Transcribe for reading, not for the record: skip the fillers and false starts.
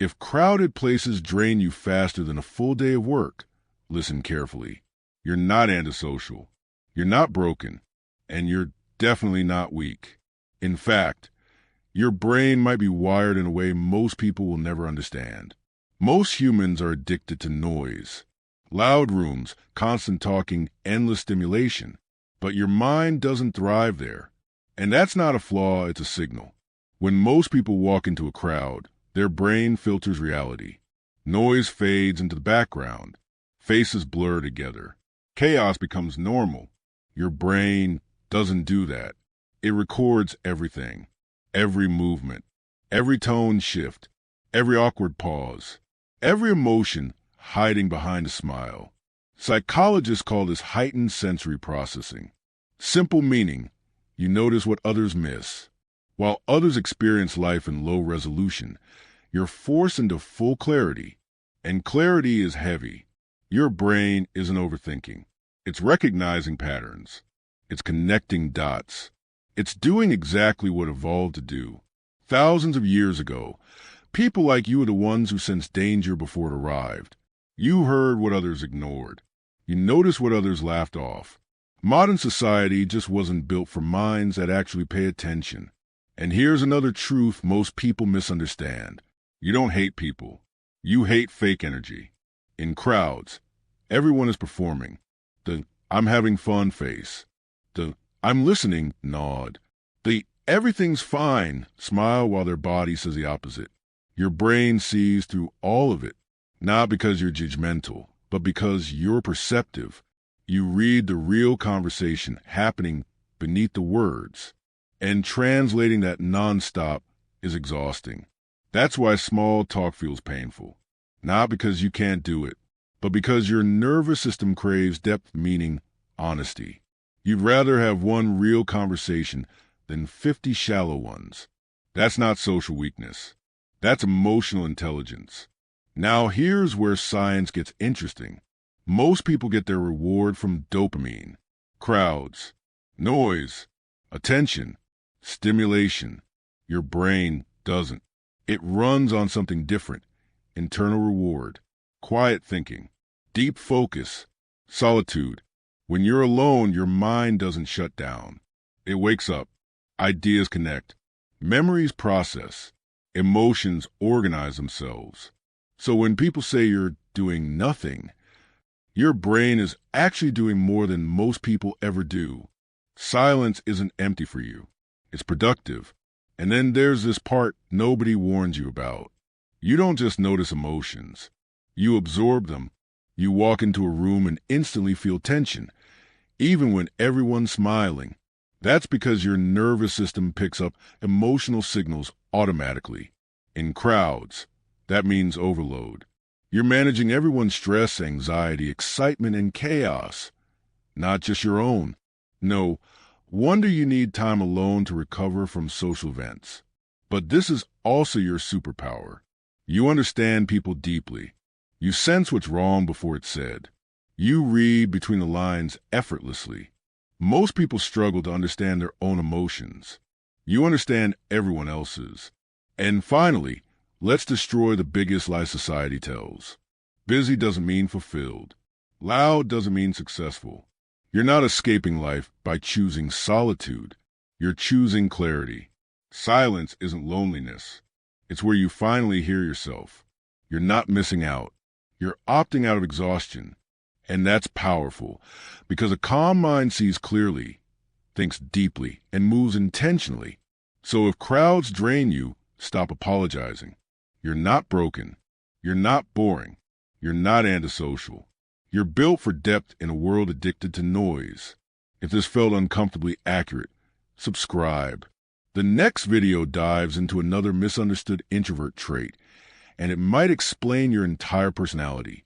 If crowded places drain you faster than a full day of work, listen carefully. You're not antisocial. You're not broken. And you're definitely not weak. In fact, your brain might be wired in a way most people will never understand. Most humans are addicted to noise. Loud rooms, constant talking, endless stimulation. But your mind doesn't thrive there. And that's not a flaw, it's a signal. When most people walk into a crowd, their brain filters reality. Noise fades into the background. Faces blur together. Chaos becomes normal. Your brain doesn't do that. It records everything. Every movement. Every tone shift. Every awkward pause. Every emotion hiding behind a smile. Psychologists call this heightened sensory processing. Simple meaning, you notice what others miss. While others experience life in low resolution, you're forced into full clarity. And clarity is heavy. Your brain isn't overthinking. It's recognizing patterns. It's connecting dots. It's doing exactly what evolved to do. Thousands of years ago, people like you were the ones who sensed danger before it arrived. You heard what others ignored. You noticed what others laughed off. Modern society just wasn't built for minds that actually pay attention. And here's another truth most people misunderstand. You don't hate people. You hate fake energy. In crowds, everyone is performing. The "I'm having fun" face. The "I'm listening" nod. The "everything's fine" smile while their body says the opposite. Your brain sees through all of it, not because you're judgmental, but because you're perceptive. You read the real conversation happening beneath the words, and translating that nonstop is exhausting. That's why small talk feels painful. Not because you can't do it, but because your nervous system craves depth, meaning honesty. You'd rather have one real conversation than 50 shallow ones. That's not social weakness. That's emotional intelligence. Now here's where science gets interesting. Most people get their reward from dopamine, crowds, noise, attention, stimulation. Your brain doesn't. It runs on something different: internal reward, quiet thinking, deep focus, solitude. When you're alone, your mind doesn't shut down. It wakes up. Ideas connect. Memories process. Emotions organize themselves. So when people say you're doing nothing, your brain is actually doing more than most people ever do. Silence isn't empty for you. It's productive. And then there's this part nobody warns you about. You don't just notice emotions. You absorb them. You walk into a room and instantly feel tension, even when everyone's smiling. That's because your nervous system picks up emotional signals automatically. In crowds, that means overload. You're managing everyone's stress, anxiety, excitement, and chaos, not just your own. No wonder you need time alone to recover from social events. But this is also your superpower. You understand people deeply. You sense what's wrong before it's said. You read between the lines effortlessly. Most people struggle to understand their own emotions. You understand everyone else's. And finally, let's destroy the biggest lie society tells. Busy doesn't mean fulfilled. Loud doesn't mean successful. You're not escaping life by choosing solitude. You're choosing clarity. Silence isn't loneliness. It's where you finally hear yourself. You're not missing out. You're opting out of exhaustion. And that's powerful, because a calm mind sees clearly, thinks deeply, and moves intentionally. So if crowds drain you, stop apologizing. You're not broken. You're not boring. You're not antisocial. You're built for depth in a world addicted to noise. If this felt uncomfortably accurate, subscribe. The next video dives into another misunderstood introvert trait, and it might explain your entire personality.